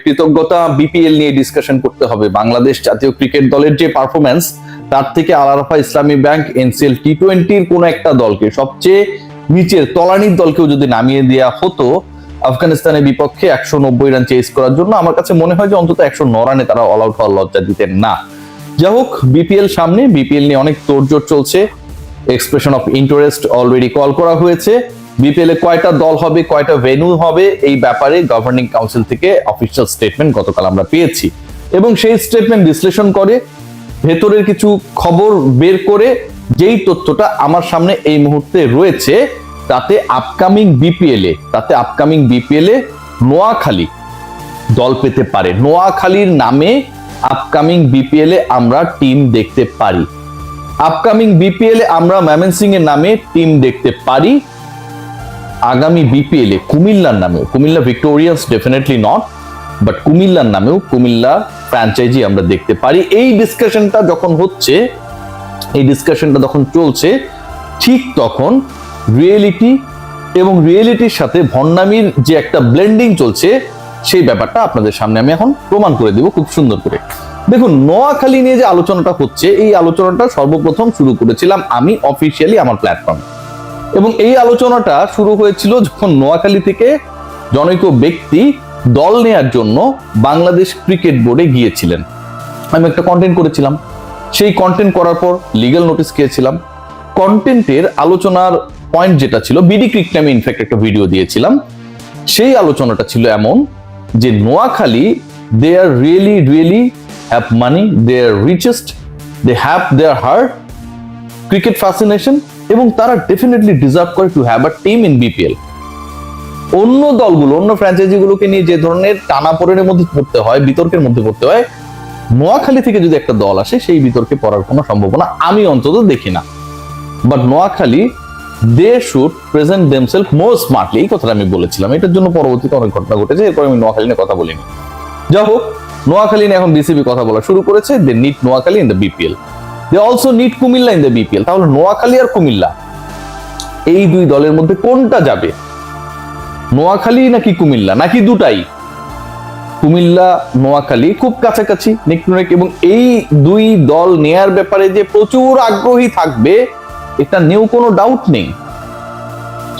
কৃতজ্ঞতা বিপিএল নিয়ে ডিসকাশন করতে হবে। বাংলাদেশ জাতীয় ক্রিকেট দলের যে পারফরমেন্স, তার থেকে আল আরাফাহ ইসলামী ব্যাংক এনসিএল টি-20-র কোন একটা দলকে, সবচেয়ে নিচের তলানির দলকেও যদি নামিয়ে দেওয়া হতো আফগানিস্তানের বিপক্ষে 190 রান চেস করার জন্য, আমার কাছে মনে হয় যে অন্তত 109 রানে তারা অল আউট হওয়ার লজ্জা দিতেন না। যাই হোক, বিপিএল সামনে, বিপিএল নিয়ে অনেক তোড়জোড় চলছে, expression of interest already call করা হয়েছে। বিপিএল এ কয়টা দল হবে, কয়টা ভেন্যু হবে, এই ব্যাপারে গভর্নিং কাউন্সিল থেকে অফিসিয়াল স্টেটমেন্ট গতকাল আমরা পেয়েছি, এবং সেই স্টেটমেন্ট বিশ্লেষণ করে ভেতরের কিছু খবর বের করে যেই তথ্যটা আমার সামনে এই মুহূর্তে রয়েছে, তাতে আপকামিং বিপিএল এ নোয়াখালী দল পেতে পারে। নোয়াখালীর নামে আপকামিং বিপিএল এ আমরা টিম দেখতে পারি। আপকামিং বিপিএল এ আমরা ময়মনসিংহ এর নামে টিম দেখতে পারি। আগামী বিপিএল এ কুমিল্লার নামেও, Comilla Victorians definitely not, but কুমিল্লার নামেও কুমিল্লা ফ্র্যাঞ্চাইজি আমরা দেখতে পারি। এই ডিসকাশনটা যখন হচ্ছে, এই ডিসকাশনটা যখন চলছে, ঠিক তখন রিয়েলিটি এবং রিয়েলিটির সাথে ভণ্ডামির যে একটা ব্লেন্ডিং চলছে, সেই ব্যাপারটা আপনাদের সামনে আমি এখন প্রমাণ করে দিব খুব সুন্দর করে। দেখুন, নোয়াখালী নিয়ে যে আলোচনাটা হচ্ছে, এই আলোচনাটা সর্বপ্রথম শুরু করেছিলাম আমি অফিসিয়ালি আমার প্ল্যাটফর্মে, এবং এই আলোচনাটা শুরু হয়েছিল যখন নোয়াখালী থেকে জনৈক ব্যক্তি দল নেয়ার জন্য বাংলাদেশ ক্রিকেট বোর্ডে গিয়েছিলেন। আমি একটা কন্টেন্ট করেছিলাম, সেই কন্টেন্ট করার পর লিগ্যাল নোটিশ খেয়েছিলাম। কন্টেন্টের আলোচনার পয়েন্ট যেটা ছিল, বিডি ক্রিক নামে ইনফ্যাক্ট একটা ভিডিও দিয়েছিলাম, সেই আলোচনাটা ছিল এমন যে Noakhali, they are really have money, they are richest, they have their heart cricket fascination, এবং তারা ডেফিনেটলি ডিজার্ভ করে to have a team in BPL. অন্য দলগুলো, অন্য ফ্র্যাঞ্চাইজিগুলোকে নিয়ে যে ধরনের টানাপোড়েনের মধ্যে পড়তে হয়, বিতর্কের মধ্যে পড়তে হয়, নোয়াখালী থেকে যদি একটা দল আসে, সেই বিতর্কে পড়ার কোনো সম্ভাবনা আমি অন্তত দেখি না। But Noakhali, they should present themselves more smartly, এই কথাটা আমি বলেছিলাম। এটার জন্য পরবর্তীতে অনেক ঘটনা ঘটেছে, এরপর আমি নোয়াখালী নিয়ে কথা বলিনি। যাই হোক, নোয়াখালী নিয়ে এখন বিসিবি কথা বলা শুরু করেছে। They need Noakhali in the BPL, they also need Comilla in the BPL. তাহলে নোয়াখালী আর কুমিল্লা, এই দুই দলের মধ্যে কোনটা যাবে? নোয়াখালী নাকি কুমিল্লা, নাকি দুটাই? কুমিল্লা নোয়াখালী খুব কাছাকাছি, এবং এই দুই দল নেয়ার ব্যাপারে যে প্রচুর আগ্রহী থাকবে, এটা নিয়েও কোনো ডাউট নেই।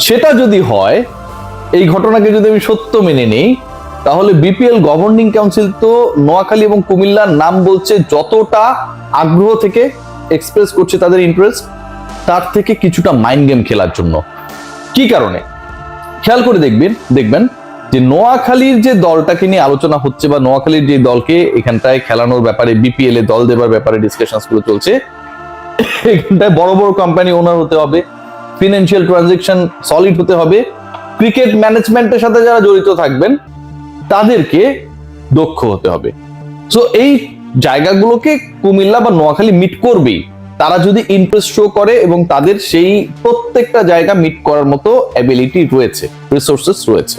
সেটা যদি হয়, এই ঘটনাকে যদি আমি সত্য মেনে নেই, তাহলে বিপিএল গভর্নিং কাউন্সিল তো নোয়াখালী এবং কুমিল্লার নাম বলছে যতটা আগ্রহ থেকে এক্সপ্রেস করছে তাদের ইন্টারেস্ট, তার থেকে কিছুটা মাইন্ড গেম খেলার জন্য। কি কারণে? খেয়াল করে দেখবেন যে নোয়াখালীর যে দলটাকে নিয়ে আলোচনা হচ্ছে, বা নোয়াখালীর যে দলকে এখানটায় খেলানোর ব্যাপারে, বিপিএল এ দল দেবার ব্যাপারে ডিসকাশনস গুলো চলছে, এখানটায় বড় বড় কোম্পানি ওনার হতে হবে, ফিনান্সিয়াল ট্রানজাকশন সলিড হতে হবে, ক্রিকেট ম্যানেজমেন্টের সাথে যারা জড়িত থাকবেন তাদেরকে দক্ষ হতে হবে। সো এই জায়গাগুলোকে কুমিল্লা বা নোয়াখালী মিট করবেই, তারা যদি ইন্টারেস্ট শো করে, এবং তাদের সেই প্রত্যেকটা জায়গা মিট করার মতো অ্যাবিলিটি রয়েছে, রিসোর্সেস রয়েছে।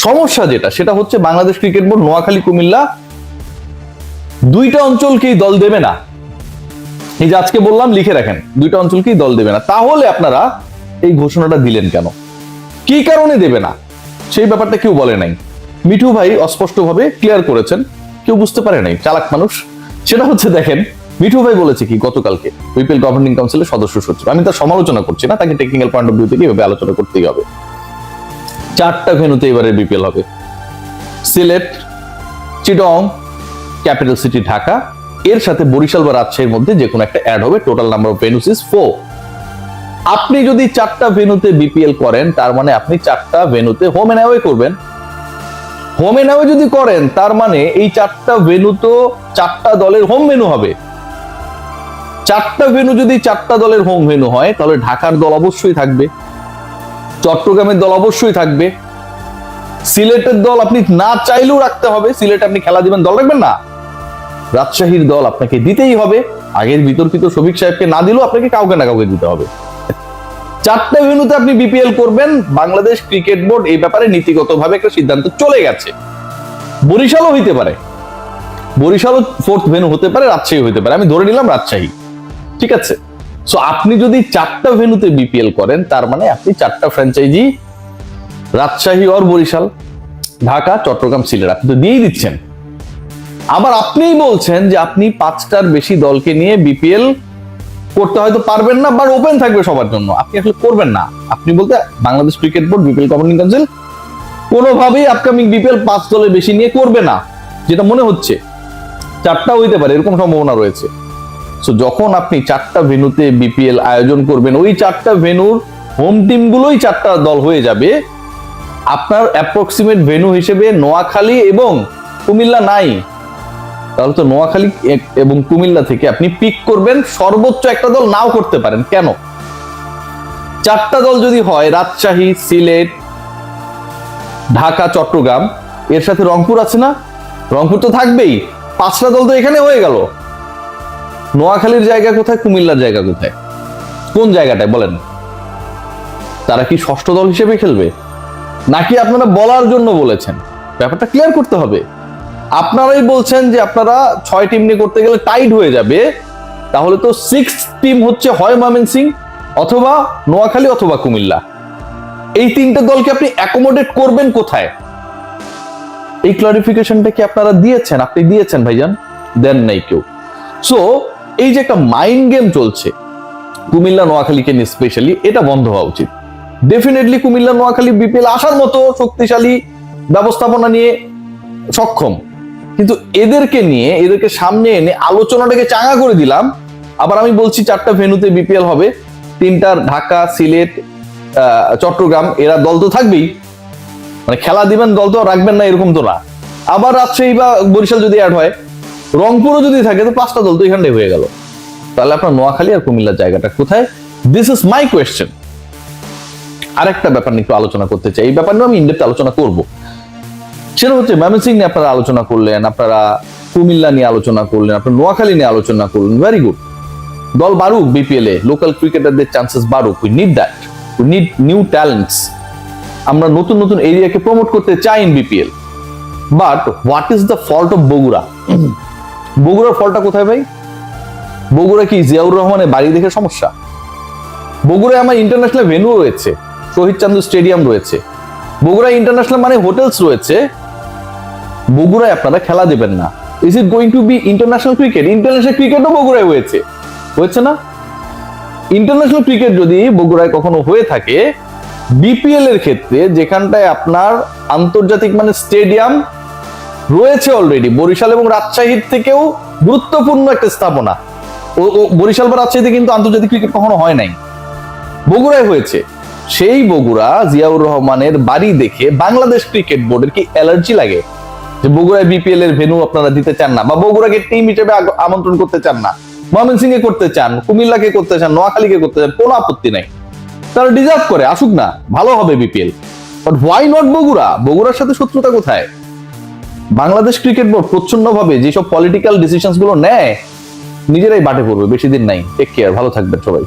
সমস্যা যেটা, সেটা হচ্ছে বাংলাদেশ ক্রিকেট বোর্ড নোয়াখালী কুমিল্লা দুইটা অঞ্চলকেই দল দেবে না। এই যে আজকে বললাম, লিখে রাখেন, দুইটা অঞ্চলকেই দল দেবে না। তাহলে আপনারা এই ঘোষণাটা দিলেন কেন? কি কারণে দেবে না সেই ব্যাপারটা কেউ বলে নাই। মিঠু ভাই অস্পষ্টভাবে ক্লিয়ার করেছেন, কেউ বুঝতে পারে নাই, চালাক মানুষ। সেটা হচ্ছে, দেখেন মিঠু ভাই বলেছে কি গতকালকে বিপিএল গভর্নিং কাউন্সিলের সদস্য সচিব, আমি তার সমালোচনা করছি না, তাকে টেকনিক্যাল পয়েন্ট অফ ভিউ থেকে এভাবে আলোচনা করতেই হবে। 4টা ভেন্যুতে এবারে বিপিএল হবে, সিলেট, চিটং, ক্যাপিটাল সিটি ঢাকা, এর সাথে বরিশাল বা রাজশাহীর মধ্যে যে কোনো একটা অ্যাড হবে। Total number of venues is 4। আপনি যদি 4টা ভেন্যুতে বিপিএল করেন, তার মানে আপনি 4টা ভেন্যুতে হোম এন্ড অ্যাওয়ে করবেন। হোম এন্ড অ্যাওয়ে যদি করেন, তার মানে এই 4টা ভেন্যু তো 4টা দলের হোম ভেন্যু হবে। 4টা ভেন্যু যদি 4টা দলের হোম ভেন্যু হয়, তাহলে ঢাকার দল অবশ্যই থাকবে, চট্টগ্রামের দল অবশ্যই থাকবে, সিলেটের দল আপনি না চাইলেও রাখতে হবে। সিলেটে আপনি খেলা দিবেন, দল রাখবেন না? রাজশাহীর দল আপনাকে দিতেই হবে, আগের বিতর্কিত শফিক সাহেবকে না দিলেও আপনাকে কাউকে না কাউকে দিতে হবে। 4টা ভেন্যুতে আপনি বিপিএল করবেন। বাংলাদেশ ক্রিকেট বোর্ড এই ব্যাপারে নীতিগতভাবে একটা সিদ্ধান্ত চলে গেছে। বরিশালও হইতে পারে, বরিশালও 4th ভেন্যু হতে পারে, রাজশাহী হইতে পারে, আমি ধরে নিলাম রাজশাহী, ঠিক আছে। সো আপনি যদি 4টা ভেন্যুতে বিপিএল করেন, তার মানে আপনি 4টা ফ্র্যাঞ্চাইজি, রাজশাহী আর বরিশাল, ঢাকা, চট্টগ্রাম, সিলেট আপনি তো দিয়েই দিচ্ছেন। আবার আপনিই বলছেন যে আপনি 5টার বেশি দলকে নিয়ে বিপিএল করতে হয়তো পারবেন না, বাট ওপেন থাকবে সবার জন্য, আপনি আসলে করবেন না। আপনি বলতে Bangladesh cricket board, BPL governing council কোনোভাবেই আপকামিং বিপিএল 5 দলের বেশি নিয়ে করবে না, যেটা মনে হচ্ছে। 4টা হইতে পারে, এরকম সম্ভাবনা রয়েছে। সো যখন আপনি 4টা ভেন্যুতে বিপিএল আয়োজন করবেন, ওই 4টা ভেন্যুর হোম টিমগুলোই 4টা দল হয়ে যাবে। আপনার অ্যাপ্রক্সিমেট ভেন্যু হিসেবে নোয়াখালী এবং কুমিল্লা নাই, তাহলে তো নোয়াখালী এবং কুমিল্লা থেকে আপনি পিক করবেন, সর্বোচ্চ একটা দল নাও করতে পারেন। কেন? 4টা দল যদি হয়, রাজশাহী, সিলেট, ঢাকা, চট্টগ্রাম, এর সাথে রংপুর আছে না, রংপুর তো থাকবেই, 5টা দল তো এখানে হয়ে গেল। নোয়াখালীর জায়গা কোথায়, কুমিল্লার জায়গা কোথায়, কোন জায়গাটায় বলেন? তারা কি 6ষ্ঠ দল হিসেবে খেলবে, নাকি আপনারা বলার জন্য বলেছেন? ব্যাপারটা ক্লিয়ার করতে হবে। আপনারাই বলছেন যে আপনারা 6 টিম নিয়ে করতে গেলে টাইট হয়ে যাবে, তাহলে তো 6th টিম হচ্ছে হয় ময়মনসিংহ অথবা নোয়াখালী অথবা কুমিল্লা। এই 3টে দলকে আপনি অ্যাকোমোডেট করবেন কোথায়? এই ক্লারিফিকেশনটা কি আপনারা দিয়েছেন? আপনি দিয়েছেন ভাইজান? দেন নাই কেউ। সো এই যে একটা মাইন্ড গেম চলছে কুমিল্লা নোয়াখালীকে নিয়ে স্পেশালি, এটা বন্ধ হওয়া উচিত। ডেফিনেটলি কুমিল্লা নোয়াখালী বিপিএল আসার মতো শক্তিশালী ব্যবস্থাপনা নিয়ে সক্ষম, কিন্তু এদেরকে নিয়ে, এদেরকে সামনে এনে আলোচনাটাকে চাঙা করে দিলাম। আবার আমি বলছি 4টা ভেন্যুতে বিপিএল হবে, 3টার ঢাকা, সিলেট, চট্টগ্রাম, এরা দল তো থাকবেই, মানে খেলা দিবেন দল তো রাখবেন না এরকম তো না। আবার রাজশাহী বা বরিশাল যদি অ্যাড হয়, রংপুরও যদি থাকে, তো 5টা দল তো এখানটাই হয়ে গেল। তাহলে আপনার নোয়াখালী আর কুমিল্লার জায়গাটা কোথায়? This is my question. আরেকটা ব্যাপার নিয়ে একটু আলোচনা করতে চাই, এই ব্যাপার নিয়ে আমি ইনডেপথ আলোচনা করব। সেটা হচ্ছে ময়মনসিংহ নিয়ে আপনারা আলোচনা করলেন, আপনারা কুমিল্লা নিয়ে আলোচনা করলেন, আপনার নোয়াখালী নিয়ে আলোচনা করলেন, ভেরি গুড। দল বাড়ুক বিপিএল এ, লোকাল ক্রিকেটারদের চান্সেস বাড়ুক, we need that, we need new talents. আমরা নতুন নতুন এরিয়াকে প্রমোট করতে চাই in BPL. But what is the fault of Bogura? বগুড়ার ফলটা কোথায় ভাই? বগুড়া কি জিয়াউর রহমানের বাড়ি দেখে সমস্যা? বগুড়ায় আমার ইন্টারন্যাশনাল ভেন্যু রয়েছে, শহীদ চান্দু স্টেডিয়াম রয়েছে, বগুড়া ইন্টারন্যাশনাল মানে হোটেলস রয়েছে। বগুড়ায় আপনারা খেলা দেবেন না, is it going to be international cricket? International ক্রিকেটও বগুড়ায় হয়েছে না? ইন্টারন্যাশনাল ক্রিকেট যদি বগুড়ায় কখনো হয়ে থাকে, বিপিএল এর ক্ষেত্রে যেখানটায় আপনার আন্তর্জাতিক মানে স্টেডিয়াম রয়েছে অলরেডি, বরিশাল এবং রাজশাহীর থেকেও গুরুত্বপূর্ণ একটা স্থাপনা। বরিশাল বা রাজশাহীতে কিন্তু আন্তর্জাতিক ক্রিকেট কখনো হয় নাই, বগুড়ায় হয়েছে। সেই বগুড়া জিয়াউর রহমানের বাড়ি দেখে বাংলাদেশ ক্রিকেট বোর্ডের কি অ্যালার্জি লাগে যে বগুড়ায় বিপিএল এর ভেন্যু আপনারা দিতে চান না, বা বগুড়াকে টিম হিসেবে আমন্ত্রণ করতে চান না? ময়মনসিংহে করতে চান, কুমিল্লাকে করতে চান, নোয়াখালীকে করতে চান, কোনো আপত্তি নাই, তারা ডিজার্ভ করে, আসুক না, ভালো হবে BPL. But why not Bogura? বগুড়ার সাথে শত্রুতা কোথায়? বাংলাদেশ ক্রিকেট বোর্ড প্রচ্ছন্নভাবে যেসব পলিটিক্যাল ডিসিশনস গুলো নেয়, নিজেরাই বাটে পড়বে, বেশি দিন নাই। টেক কেয়ার, ভালো থাকবেন সবাই।